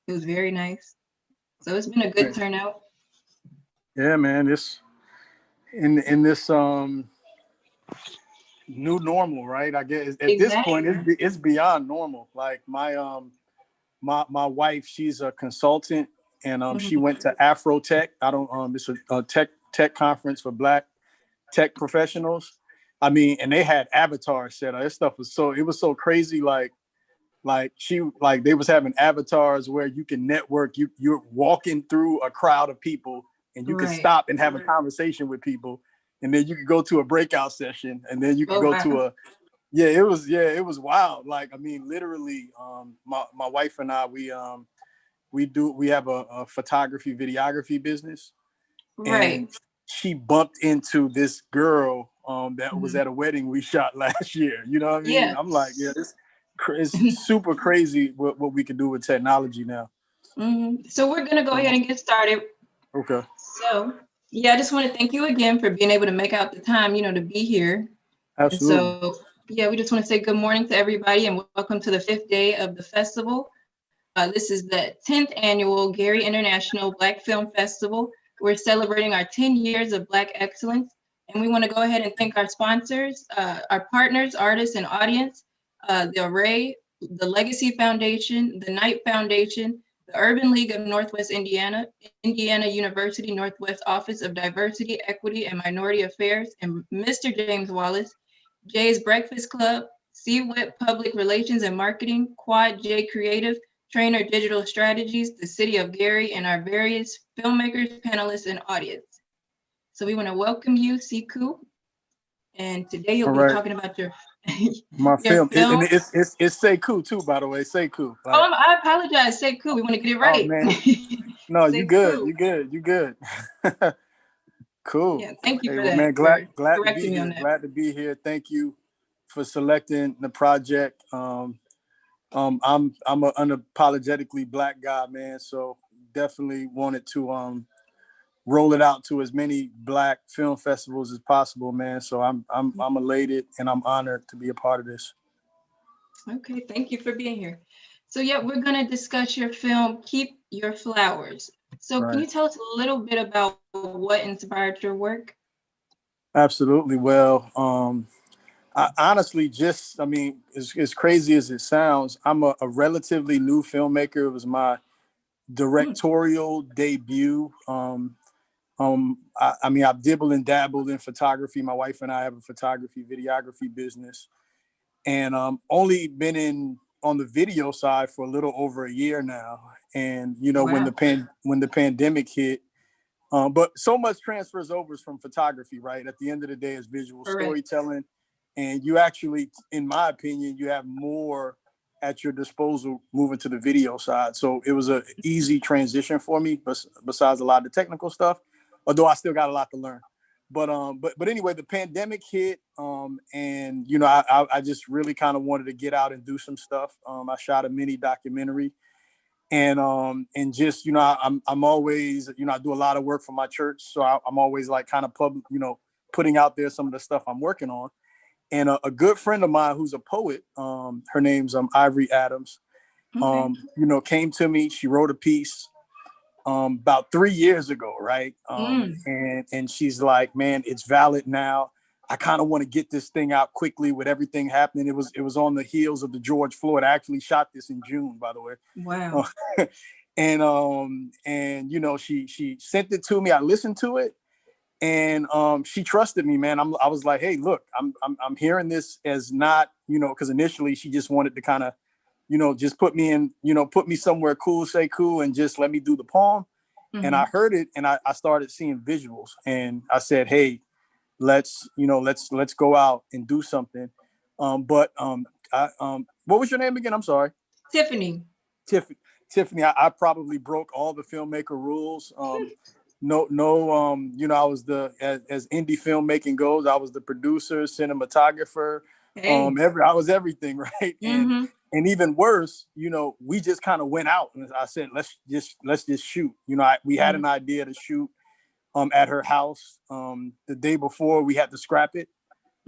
It was very nice. So it's been a good Right. turnout. Yeah, man. This in this new normal, right? I guess at this point Exactly. it's beyond normal. Like my wife, she's a consultant, and she Mhm. went to Afrotech. I don't it's a tech conference for Black tech professionals. I mean, and they had avatars set up. This stuff was so it was so crazy. Like they was having avatars where you can network. You're walking through a crowd of people, and you can Right. stop and have a conversation with people, and then you could go to a breakout session, and then you could Oh go wow. to a it was wild. Like I mean, literally, my wife and I we have a photography videography business, Right. and she bumped into this girl that was Mhm. at a wedding we shot last year. You know what I mean? Yeah. I'm like, yeah, this is super crazy what we can do with technology now. So we're gonna go ahead and get started. Okay, So yeah, I just want to thank you again for being able to make out the time, to be here. And absolutely. so yeah, we just want to say good morning to everybody and welcome to the 5th day of the festival. This is the 10th annual Gary International Black Film Festival. We're celebrating our 10 years of Black excellence, and we want to go ahead and thank our sponsors, our partners, artists, and audience, the Array, the Legacy Foundation, the Knight Foundation, the Urban League of Northwest Indiana, Indiana University Northwest Office of Diversity, Equity, and Minority Affairs, and Mr. James Wallace, Jay's Breakfast Club, CWIP Public Relations and Marketing, Quad J Creative, Trainer Digital Strategies, the City of Gary, and our various filmmakers, panelists, and audience. So we want to welcome you, Siku, and today you'll All be right, talking about your my your film film. and it's Sekou too, by the way. Sekou. Like, I apologize. Sekou. We want to get it oh right. man, no, you good, Sekou. you good, you good. Cool. Yeah, thank you Hey, for well, that, man, glad for glad to be correcting me on here. that. Glad to be here. Thank you for selecting the project. I'm an unapologetically Black guy, man. So definitely wanted to roll it out to as many Black film festivals as possible, man. So I'm elated and I'm honored to be a part of this. Okay, thank you for being here. So yeah, we're going to discuss your film, Keep Your Flowers. So can Right. you tell us a little bit about what inspired your work? Absolutely. Well, I honestly just, I mean, as crazy as it sounds, I'm a relatively new filmmaker. It was my Hmm. directorial debut. I mean, I've dibbled and dabbled in photography. My wife and I have a photography, videography business, and only been in on the video side for a little over a year now. And you know, Wow. when the pandemic hit, but so much transfers over from photography, right? At the end of the day, it's visual Correct. storytelling, and you actually, in my opinion, you have more at your disposal moving to the video side. So it was a easy transition for me, besides a lot of the technical stuff. Although I still got a lot to learn. But anyway, the pandemic hit, and you know, I just really kind of wanted to get out and do some stuff. I shot a mini documentary, and just you know I'm always you know I do a lot of work for my church, so I'm always like kind of public, you know, putting out there some of the stuff I'm working on. And a good friend of mine who's a poet, her name's Ivory Adams, Okay. you know, came to me. She wrote a piece about 3 years ago, right? Mm. And she's like, man, it's valid now. I kind of want to get this thing out quickly with everything happening. It was on the heels of the George Floyd. I actually shot this in June, by the way. Wow. Uh, and you know she sent it to me. I listened to it, and she trusted me, man. I was like, hey, look, I'm hearing this as not, you know, because initially she just wanted to kind of, you know, just put me in, you know, put me somewhere cool, say cool, and just let me do the poem. And I Hmm. heard it, and I started seeing visuals, and I said, hey, let's go out and do something. What was your name again? I'm sorry. Tiffany. Tiffany. Tiffany, I probably broke all the filmmaker rules. No, you know, I was as indie filmmaking goes, I was the producer, cinematographer, Hey. I was everything, right? Hmm. And even worse, you know, we just kind of went out, and I said, let's just shoot. You know, we had Hmm. an idea to shoot at her house. The day before we had to scrap it.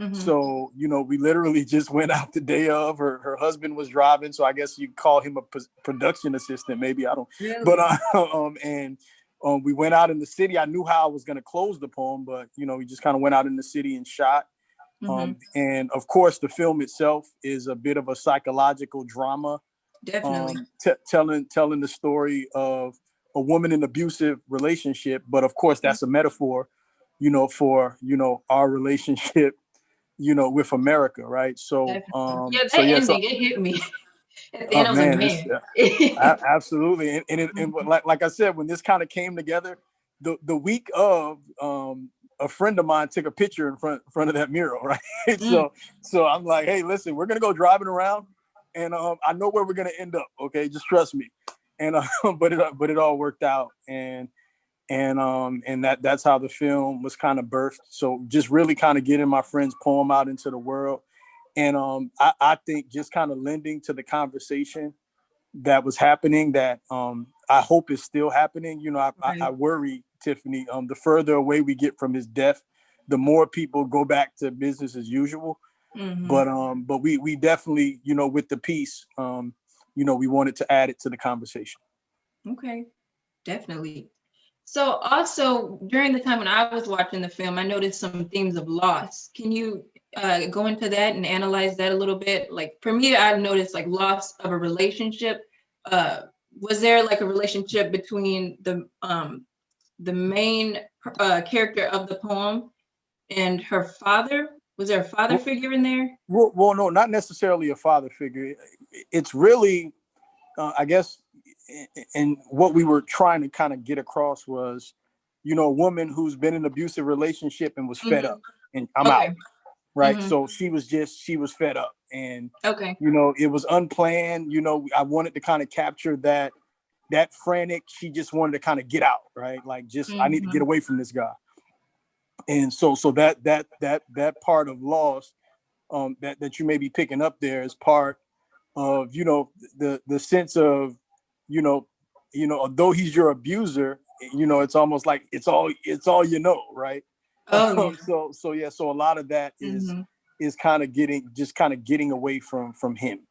Mhm. So, you know, we literally just went out the day of. Her husband was driving, so I guess you call him a production assistant, maybe, I don't. But Really? and we went out in the city. I knew how I was going to close the poem, but you know, we just kind of went out in the city and shot. Mhm. And of course, the film itself is a bit of a psychological drama, Definitely. telling the story of a woman in an abusive relationship. But of course, that's a metaphor, you know, for, you know, our relationship, you know, with America, right? So, Definitely. Yeah, so that yeah, so ending, it hit me. At the oh end, I was like, man, it's man. absolutely, and Mhm. like I said, when this kind of came together, the week of, a friend of mine took a picture in front of that mural, right? Mm. So I'm like, hey, listen, we're gonna go driving around, and I know where we're gonna end up. Okay, just trust me. And but it all worked out, and that's how the film was kind of birthed. So just really kind of getting my friend's poem out into the world, and I think just kind of lending to the conversation that was happening, that I hope is still happening. You know, I Right. worry, Tiffany, the further away we get from his death, the more people go back to business as usual. Mhm. But we definitely, you know, with the piece, you know, we wanted to add it to the conversation. Okay. Definitely. So also during the time when I was watching the film, I noticed some themes of loss. Can you go into that and analyze that a little bit? Like for me, I've noticed like loss of a relationship. Uh, was there like a relationship between the main character of the poem and her father? Was there a father Well, figure in there? no, not necessarily a father figure. It's really, I guess, and what we were trying to kind of get across was, you know, a woman who's been in an abusive relationship and was fed Hmm. up, and I'm out, Okay. right? Hmm. So she was fed up, and Okay. you know, it was unplanned. You know, I wanted to kind of capture that frantic. She just wanted to kind of get out, right? Like, just I need to get Hmm. away from this guy. And so that part of loss, that you may be picking up there is part of, you know, the sense of, you know, although he's your abuser, you know, it's almost like it's all, you know, right? Oh yeah. So yeah, so a lot of that Hmm. is kind of getting away from him.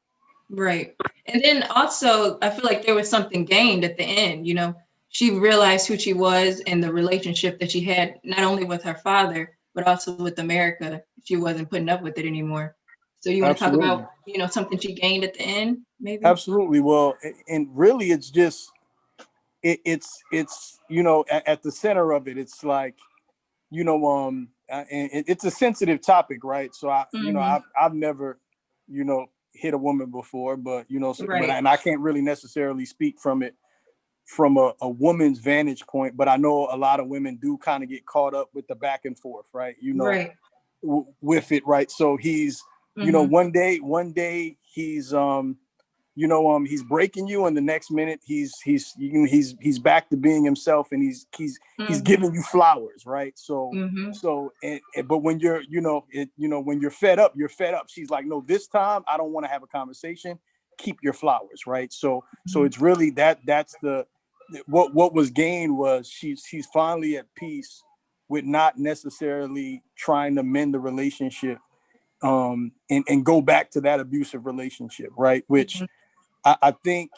Right. And then also, I feel like there was something gained at the end, you know. She realized who she was and the relationship that she had, not only with her father, but also with America. She wasn't putting up with it anymore. So you want to talk Absolutely. about, you know, something she gained at the end, maybe? Absolutely. Well, and really it's just it's you know, at the center of it, it's like, you know, and it's a sensitive topic, right? So Hmm. I've never, you know, hit a woman before, but you know, Right. and I can't really necessarily speak from it from a woman's vantage point, but I know a lot of women do kind of get caught up with the back and forth, right? You know, Right. with it, right? So he's, you know, Hmm. one day he's you know, he's breaking you, and the next minute he's back to being himself, and he's Hmm. giving you flowers, right? So Hmm. but when you're, you know, when you're fed up, you're fed up. She's like, no, this time I don't want to have a conversation. Keep your flowers, right? So Hmm. it's really that's the what was gained was she's finally at peace with not necessarily trying to mend the relationship, and go back to that abusive relationship, right? Which Hmm. I think,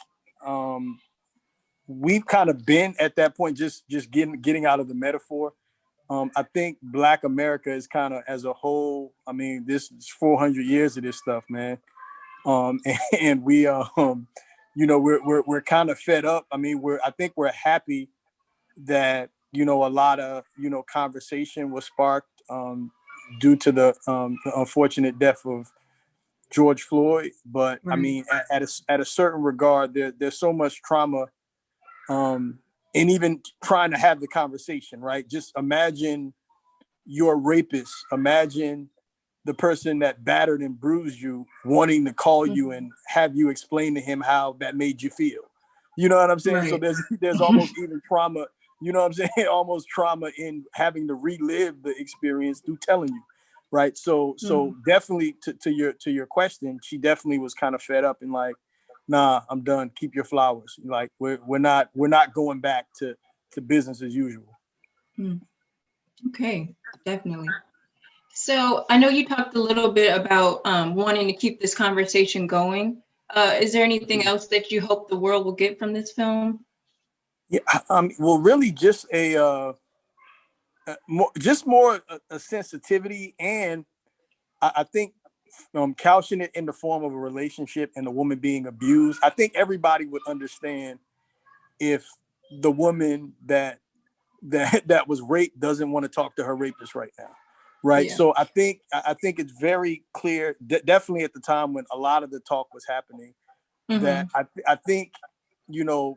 we've kind of been at that point, just getting out of the metaphor. I think Black America is kind of as a whole. I mean, this is 400 years of this stuff, man. And we, you know, we're kind of fed up. I mean, I think we're happy that, you know, a lot of, you know, conversation was sparked, due to the unfortunate death of George Floyd. But I Right. mean, at a certain regard, there's so much trauma, um, and even trying to have the conversation, right? Just imagine you're a rapist. Imagine the person that battered and bruised you wanting to call you Hmm. and have you explain to him how that made you feel. You know what I'm saying? So Right. there's almost even trauma. You know what I'm saying? Almost trauma in having to relive the experience through telling you, right? So Hmm. definitely, to your question, she definitely was kind of fed up and like, nah, I'm done. Keep your flowers. Like, we're not going back to business as usual. Hmm. Okay. Definitely. So I know you talked a little bit about wanting to keep this conversation going. Is there anything else that you hope the world will get from this film? Yeah, well, really, just more a sensitivity, and I think couching it in the form of a relationship and a woman being abused. I think everybody would understand if the woman that was raped doesn't want to talk to her rapist right now, right? Yeah. So I think it's very clear, definitely at the time when a lot of the talk was happening, that Mm-hmm. I think, you know,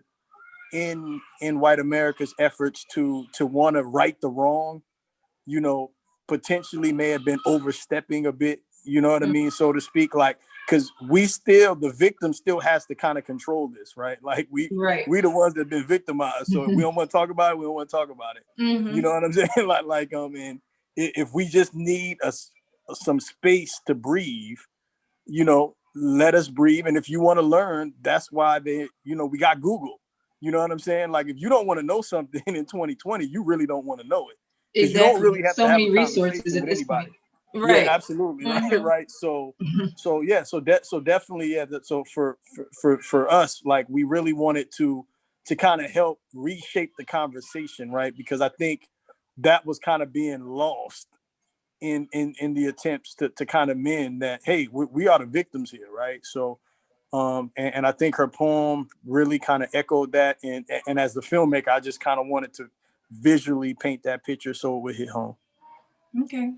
in white America's efforts to want to right the wrong, you know, potentially may have been overstepping a bit, you know what I mean, so to speak, like, because the victim still has to kind of control this, right? Like Right. we the ones that have been victimized. So if we don't want to talk about it, we don't want to talk about it. You Mm-hmm. know what I'm saying? And if we just need some space to breathe, let us breathe. And if you want to learn, that's why we got Google. You know what I'm saying? Like, if you don't want to know something in 2020, you really don't want to know it, because you don't Exactly. really have to So have a many resources conversation at with this anybody. point. Yeah, Right. absolutely. Right. Mm-hmm. Right. So yeah, so definitely, yeah. So for us, like, we really wanted to kind of help reshape the conversation, right? Because I think that was kind of being lost in the attempts to kind of mend that. Hey, we are the victims here, right? So and I think her poem really kind of echoed that, and as the filmmaker, I just kind of wanted to visually paint that picture so it would hit home. Okay.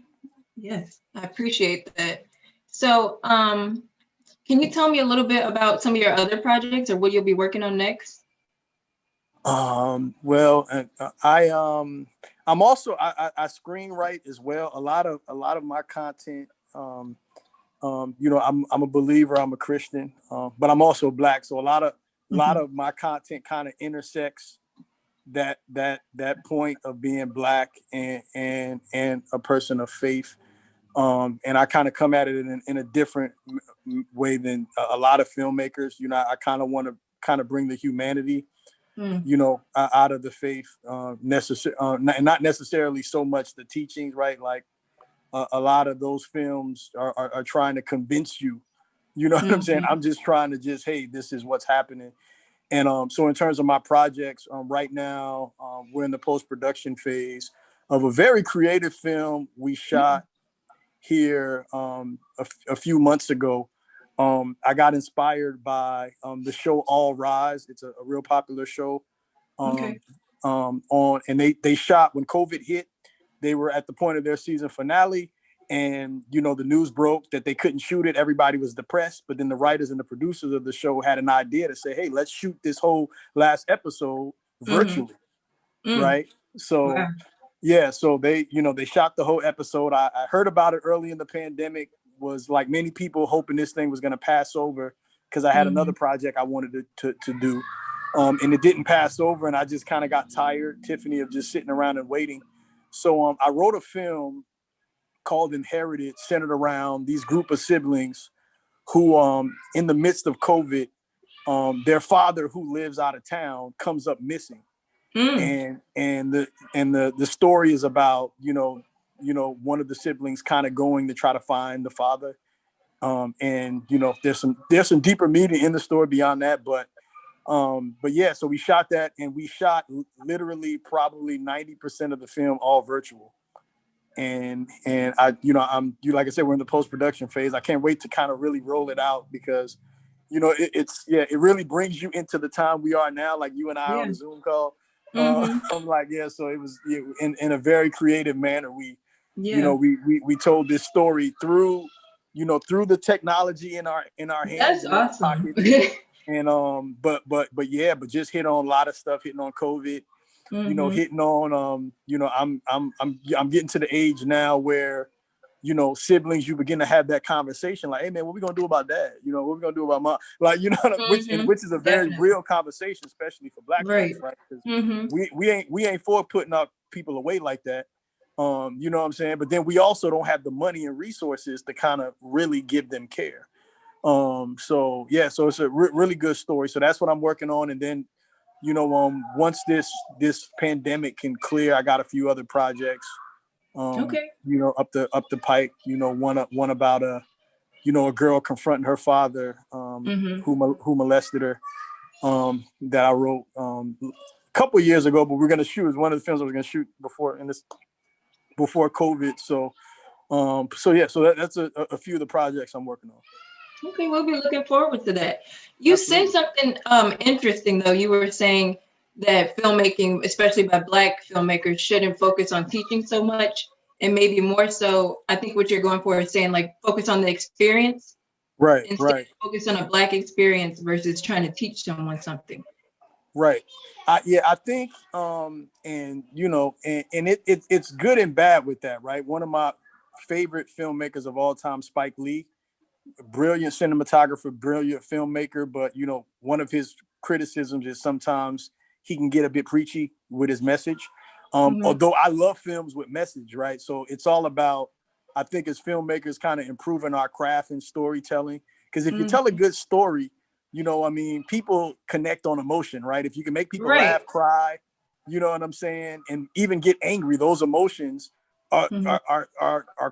Yes, I appreciate that. So, can you tell me a little bit about some of your other projects or what you'll be working on next? Well, I'm also I screenwrite as well. A lot of my content, I'm a believer, I'm a Christian, but I'm also Black. So a lot Mhm. of my content kind of intersects that point of being Black and a person of faith. And I kind of come at it in a different way than a lot of filmmakers. I kind of want to kind of bring the humanity, Mm. out of the faith, not necessarily so much the teachings, right? Like, a lot of those films are trying to convince you. You know what I'm saying? Mhm. I'm just trying to just, hey, this is what's happening. And so in terms of my projects, right now, we're in the post-production phase of a very creative film we Mm. shot here, a few months ago. I got inspired by the show All Rise. It's a real popular show. Okay. Um, on and they shot when COVID hit. They were at the point of their season finale, and the news broke that they couldn't shoot it. Everybody was depressed, but then the writers and the producers of the show had an idea to say, "Hey, let's shoot this whole last episode Mhm. virtually." Mm. Right? So Wow. yeah, so they shot the whole episode. I heard about it early in the pandemic. Was like many people hoping this thing was going to pass over, because I had another Mhm. project I wanted to do, and it didn't pass over, and I just kind of got tired, Tiffany, of just sitting around and waiting. So I wrote a film called Inherited, centered around these group of siblings who, in the midst of COVID, their father, who lives out of town, comes up missing, Mm. and the story is about one of the siblings kind of going to try to find the father, and there's some deeper meaning in the story beyond that, but yeah, so we shot that, and we shot literally probably 90% of the film all virtual. And like I said, we're in the post-production phase. I can't wait to kind of really roll it out, because it really brings you into the time we are now, like you and I Yeah. on a Zoom call. Mhm. I'm like, yeah, so it was, in a very creative manner. Yeah. We told this story through the technology in our hands That's and in our awesome. pockets. And but just hit on a lot of stuff, hitting on COVID, Mhm. hitting on, I'm getting to the age now where, siblings, you begin to have that conversation, like, hey man, what we gonna do about that? What we gonna do about mom? Like, Mhm. which is a very Definitely. real conversation, especially for Black Right. folks, right? Because Mhm. we ain't for putting our people away like that. You know what I'm saying? But then we also don't have the money and resources to kind of really give them care. So yeah, so it's a really good story. So that's what I'm working on. And then, once this pandemic can clear, I got a few other projects, Okay. Up the pike, one about a girl confronting her father, Mm-hmm. who molested her, that I wrote, a couple years ago, but we're going to shoot. It was one of the films I was going to shoot before COVID. So that's a few of the projects I'm working on. Okay, we'll be looking forward to that. You Absolutely. said something interesting though. You were saying that filmmaking, especially by Black filmmakers, shouldn't focus on teaching so much, and maybe more so, I think what you're going for is saying like focus on the experience Right, instead right. of focus on a Black experience versus trying to teach someone something. Right. I think, and it's good and bad with that, right? One of my favorite filmmakers of all time, Spike Lee, brilliant cinematographer, brilliant filmmaker, but one of his criticisms is sometimes he can get a bit preachy with his message. Mm-hmm. Although I love films with message, right? So it's all about, I think, as filmmakers, kind of improving our craft and storytelling. Because if you tell a good story, people connect on emotion, right? If you can make people Right. laugh, cry, you know what I'm saying, and even get angry, those emotions are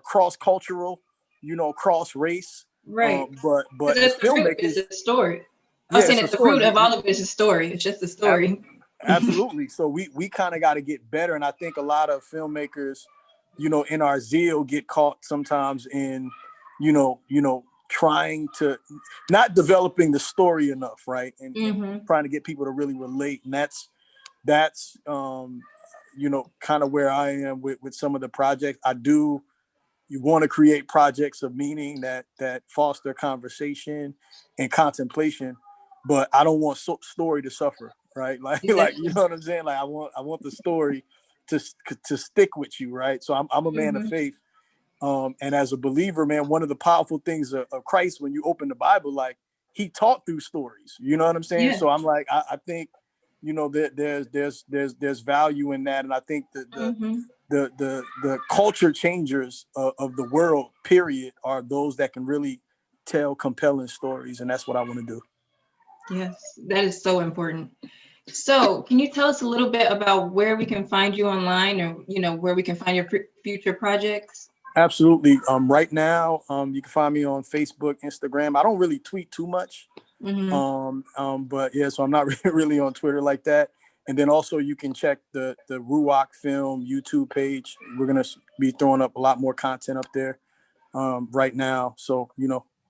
cross cultural, cross race. Right. But Because as at the root filmmakers, is a story. I was yeah, saying it's a at the root story. of all of it is a story. It's just a story. Absolutely. So we kind of got to get better, and I think a lot of filmmakers, in our zeal, get caught sometimes in, trying to not developing the story enough, right? And trying to get people to really relate, and that's kind of where I am with some of the projects. You want to create projects of meaning that foster conversation and contemplation, but I don't want story to suffer, right? Like Exactly. you know what I'm saying? Like I want the story to stick with you, right? So I'm a man of faith, and as a believer, man, one of the powerful things of Christ, when you open the Bible, like he taught through stories. You know what I'm saying? Yeah. So I'm like, I think, that there's value in that, and I think that the culture changers of the world, period, are those that can really tell compelling stories, and that's what I want to do. Yes, that is so important. So, can you tell us a little bit about where we can find you online, or where we can find your future projects? Absolutely. Right now, you can find me on Facebook, Instagram. I don't really tweet too much. But yeah, so I'm not really on Twitter like that. And then also you can check the Ruach Film YouTube page. We're gonna be throwing up a lot more content up there right now. So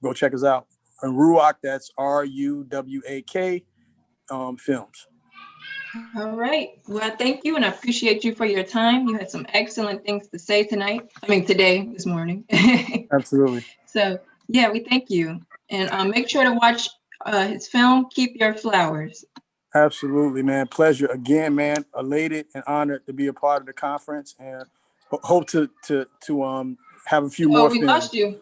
go check us out. And Ruach, that's RUWAK Films. All right. Well, thank you, and I appreciate you for your time. You had some excellent things to say tonight. I mean, today, this morning. Absolutely. So, yeah, we thank you. And make sure to watch his film, Keep Your Flowers. Absolutely, man. Pleasure again, man. Elated and honored to be a part of the conference, and hope to have a few more We films. lost you.